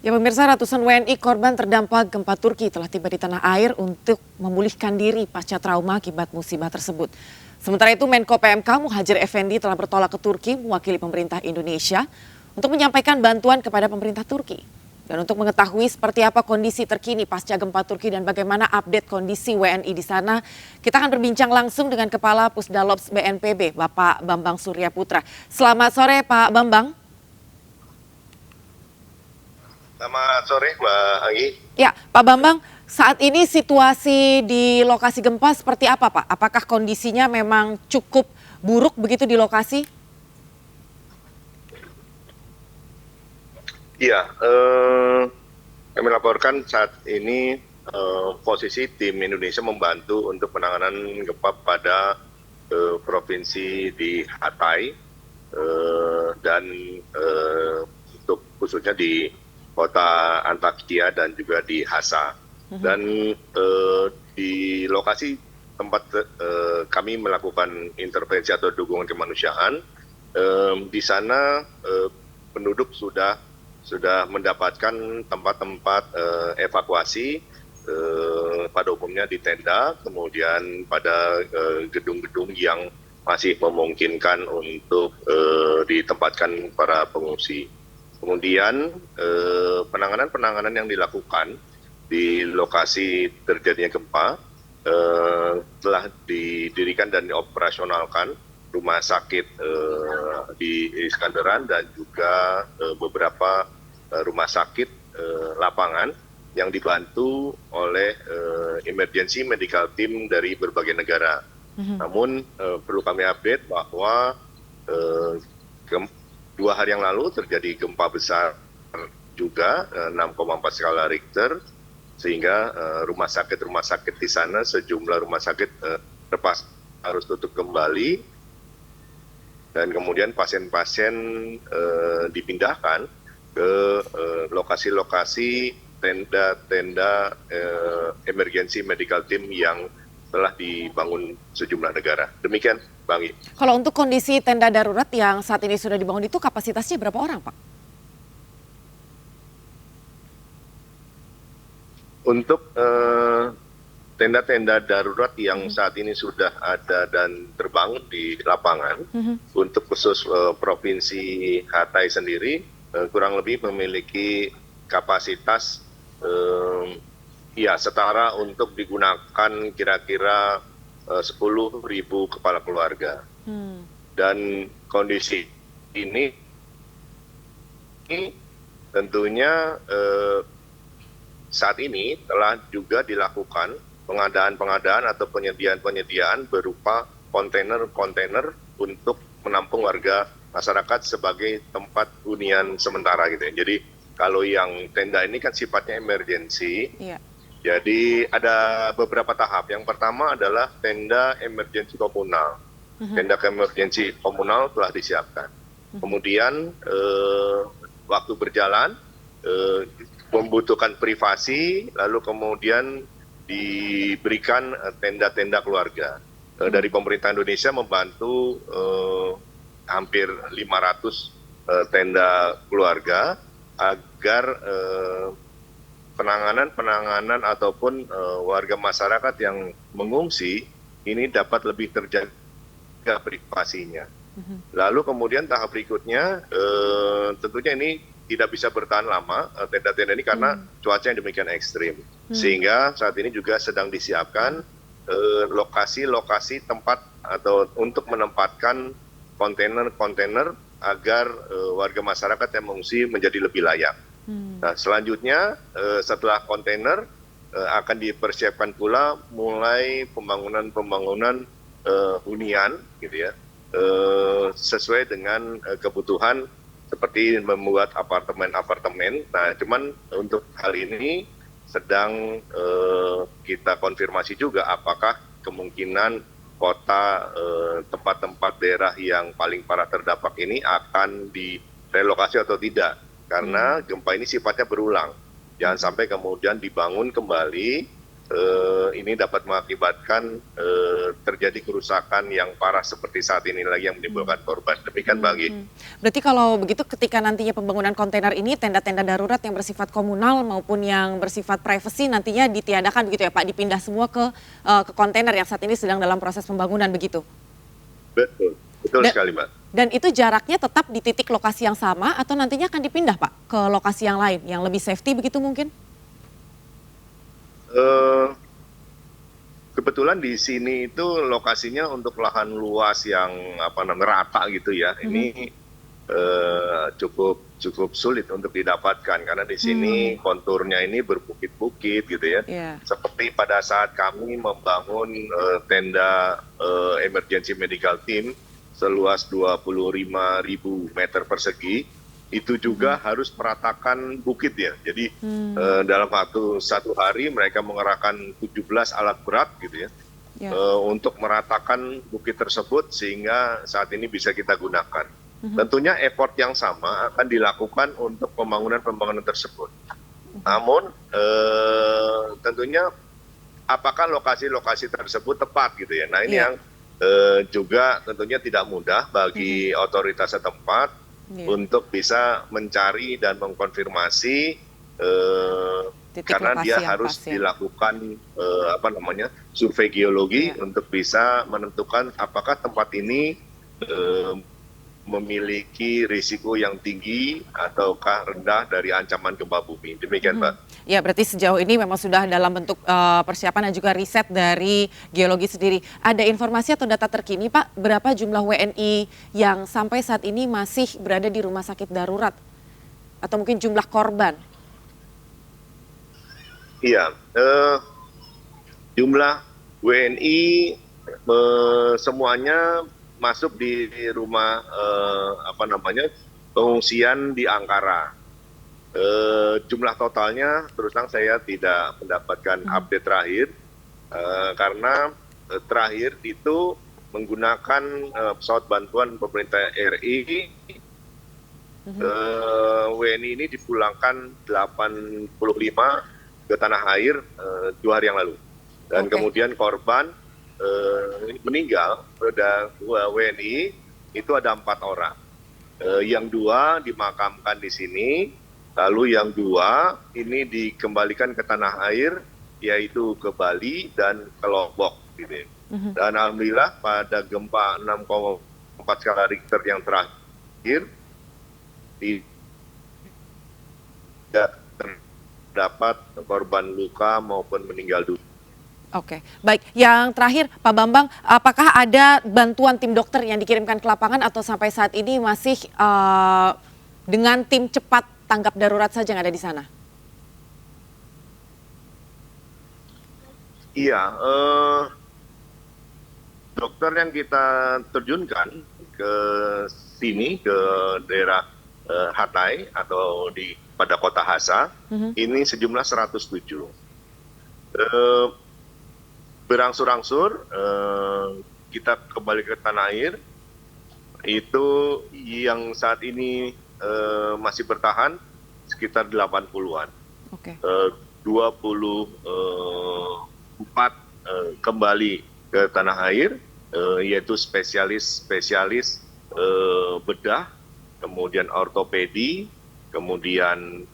Ya pemirsa, ratusan WNI korban terdampak gempa Turki telah tiba di tanah air untuk memulihkan diri pasca trauma akibat musibah tersebut. Sementara itu Menko PMK Muhadjir Effendi telah bertolak ke Turki mewakili pemerintah Indonesia untuk menyampaikan bantuan kepada pemerintah Turki. Dan untuk mengetahui seperti apa kondisi terkini pasca gempa Turki dan bagaimana update kondisi WNI di sana, kita akan berbincang langsung dengan Kepala Pusdalops BNPB, Bapak Bambang Surya Putra. Selamat sore Pak Bambang. Selamat sore, Mbak Anggi. Ya, Pak Bambang, saat ini situasi di lokasi gempa seperti apa, Pak? Apakah kondisinya memang cukup buruk begitu di lokasi? Iya, kami laporkan saat ini posisi tim Indonesia membantu untuk penanganan gempa pada provinsi di Hatay dan untuk khususnya di kota Antakya dan juga di Hasa. Dan di lokasi tempat kami melakukan intervensi atau dukungan kemanusiaan, di sana penduduk sudah mendapatkan tempat-tempat evakuasi, pada umumnya di tenda, kemudian pada gedung-gedung yang masih memungkinkan untuk ditempatkan para pengungsi. Kemudian penanganan yang dilakukan di lokasi terjadinya gempa telah didirikan dan dioperasionalkan rumah sakit di Iskandaran dan juga beberapa rumah sakit lapangan yang dibantu oleh emergency medical team dari berbagai negara. Namun perlu kami update bahwa 2 hari yang lalu terjadi gempa besar juga 6,4 skala Richter, sehingga rumah sakit di sana, sejumlah rumah sakit terpaksa harus tutup kembali, dan kemudian pasien-pasien dipindahkan ke lokasi-lokasi tenda-tenda emergency medical team yang telah dibangun sejumlah negara. Demikian, Bang. Kalau untuk kondisi tenda darurat yang saat ini sudah dibangun itu kapasitasnya berapa orang, Pak? Untuk tenda-tenda darurat yang saat ini sudah ada dan terbangun di lapangan, untuk khusus Provinsi Hatay sendiri kurang lebih memiliki kapasitas setara untuk digunakan kira-kira 10.000 kepala keluarga. Dan kondisi ini tentunya saat ini telah juga dilakukan pengadaan atau penyediaan berupa kontainer untuk menampung warga masyarakat sebagai tempat hunian sementara gitu ya. Jadi kalau yang tenda ini kan sifatnya emergensi. Iya. Jadi ada beberapa tahap. Yang pertama adalah tenda emergensi komunal. Tenda emergensi komunal telah disiapkan. Kemudian waktu berjalan membutuhkan privasi, lalu kemudian diberikan tenda-tenda keluarga. Dari pemerintah Indonesia membantu hampir 500 tenda keluarga agar penanganan ataupun warga masyarakat yang mengungsi ini dapat lebih terjaga privasinya. Lalu kemudian tahap berikutnya tentunya ini tidak bisa bertahan lama tenda-tenda ini karena cuaca yang demikian ekstrim. Sehingga saat ini juga sedang disiapkan lokasi-lokasi tempat atau untuk menempatkan kontainer-kontainer agar warga masyarakat yang mengungsi menjadi lebih layak. Nah, selanjutnya setelah kontainer akan dipersiapkan pula mulai pembangunan hunian gitu ya, sesuai dengan kebutuhan seperti membuat apartemen. Nah, cuman untuk hal ini sedang kita konfirmasi juga apakah kemungkinan kota tempat-tempat daerah yang paling parah terdampak ini akan direlokasi atau tidak. Karena gempa ini sifatnya berulang. Jangan sampai kemudian dibangun kembali ini dapat mengakibatkan terjadi kerusakan yang parah seperti saat ini lagi yang menimbulkan korban. Demikian bagi. Berarti kalau begitu ketika nantinya pembangunan kontainer ini tenda-tenda darurat yang bersifat komunal maupun yang bersifat privacy nantinya ditiadakan begitu ya Pak, dipindah semua ke kontainer yang saat ini sedang dalam proses pembangunan begitu? Betul, betul sekali Mbak. Dan itu jaraknya tetap di titik lokasi yang sama atau nantinya akan dipindah Pak ke lokasi yang lain yang lebih safety begitu mungkin? Kebetulan di sini itu lokasinya untuk lahan luas yang rata gitu ya. Ini cukup sulit untuk didapatkan karena di sini konturnya ini berbukit-bukit gitu ya. Seperti pada saat kami membangun tenda emergency medical team seluas 25.000 meter persegi. Itu juga harus meratakan bukit ya. Jadi dalam waktu 1 hari mereka mengerahkan 17 alat berat gitu ya, untuk meratakan bukit tersebut sehingga saat ini bisa kita gunakan. Tentunya effort yang sama akan dilakukan untuk pembangunan tersebut. Namun tentunya apakah lokasi-lokasi tersebut tepat gitu ya. Nah ini yang juga tentunya tidak mudah bagi otoritas setempat untuk bisa mencari dan mengkonfirmasi karena dia harus dilakukan survei geologi untuk bisa menentukan apakah tempat ini memiliki risiko yang tinggi ataukah rendah dari ancaman gempa bumi. Demikian Mbak. Ya berarti sejauh ini memang sudah dalam bentuk persiapan dan juga riset dari geologi sendiri. Ada informasi atau data terkini Pak, berapa jumlah WNI yang sampai saat ini masih berada di rumah sakit darurat? Atau mungkin jumlah korban? Iya, jumlah WNI semuanya masuk di rumah pengungsian di Ankara. Jumlah totalnya terus terang saya tidak mendapatkan update terakhir karena terakhir itu menggunakan pesawat bantuan pemerintah RI. WNI ini dipulangkan 85 ke tanah air 2 hari yang lalu dan kemudian korban meninggal pada WNI itu ada 4 orang. Yang 2 dimakamkan di sini, lalu yang 2 ini dikembalikan ke tanah air, yaitu ke Bali dan ke Lombok. Gitu. Dan alhamdulillah pada gempa 6,4 skala Richter yang terakhir tidak terdapat korban luka maupun meninggal dunia. Oke, baik. Yang terakhir, Pak Bambang, apakah ada bantuan tim dokter yang dikirimkan ke lapangan atau sampai saat ini masih dengan tim cepat tanggap darurat saja yang ada di sana? Iya, dokter yang kita terjunkan ke sini, ke daerah Hatay atau pada kota Hasa, ini sejumlah 107. Berangsur-angsur kita kembali ke tanah air, itu yang saat ini masih bertahan sekitar 80-an. 24 kembali ke tanah air, yaitu spesialis bedah, kemudian ortopedi, kemudian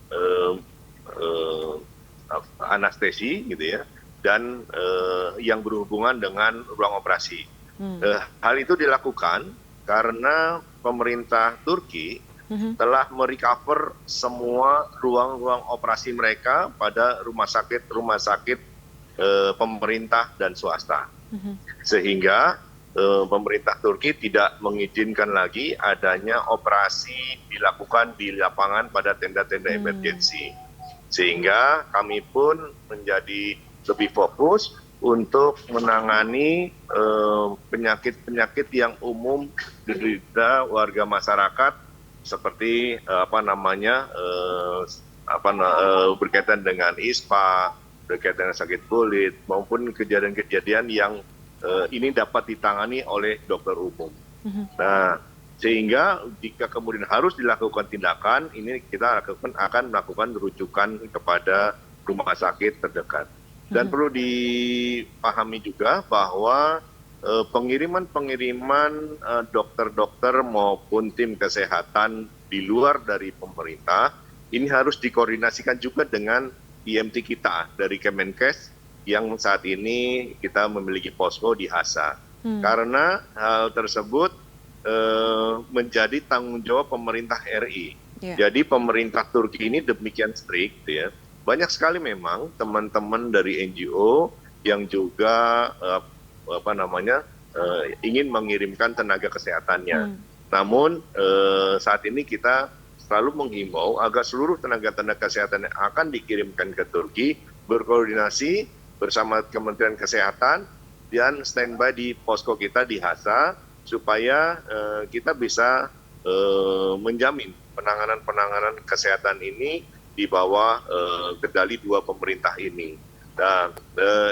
anestesi gitu ya, dan yang berhubungan dengan ruang operasi. Hal itu dilakukan karena pemerintah Turki telah merecover semua ruang-ruang operasi mereka pada rumah sakit pemerintah dan swasta. Sehingga pemerintah Turki tidak mengizinkan lagi adanya operasi dilakukan di lapangan pada tenda-tenda emergensi. Sehingga kami pun menjadi lebih fokus untuk menangani penyakit-penyakit yang umum diderita warga masyarakat seperti berkaitan dengan ISPA, berkaitan dengan sakit kulit maupun kejadian-kejadian yang ini dapat ditangani oleh dokter umum. Nah, sehingga jika kemudian harus dilakukan tindakan, ini kita akan melakukan rujukan kepada rumah sakit terdekat. Dan perlu dipahami juga bahwa pengiriman dokter-dokter maupun tim kesehatan di luar dari pemerintah ini harus dikoordinasikan juga dengan IMT kita dari Kemenkes yang saat ini kita memiliki posko di Hasa. Karena hal tersebut menjadi tanggung jawab pemerintah RI. Jadi pemerintah Turki ini demikian strict ya. Banyak sekali memang teman-teman dari NGO yang juga ingin mengirimkan tenaga kesehatannya. Namun saat ini kita selalu menghimbau agar seluruh tenaga-tenaga kesehatan yang akan dikirimkan ke Turki berkoordinasi bersama Kementerian Kesehatan dan standby di posko kita di Hasa supaya kita bisa menjamin penanganan kesehatan ini di bawah kendali dua pemerintah ini. Dan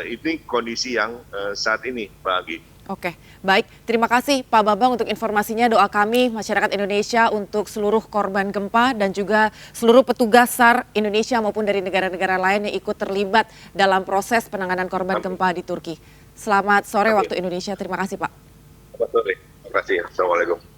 ini kondisi yang saat ini, Pak Agi. Oke, baik. Terima kasih Pak Bambang untuk informasinya. Doa kami masyarakat Indonesia untuk seluruh korban gempa dan juga seluruh petugas SAR Indonesia maupun dari negara-negara lain yang ikut terlibat dalam proses penanganan korban gempa di Turki. Selamat sore waktu Indonesia. Terima kasih Pak. Selamat sore. Terima kasih. Assalamualaikum.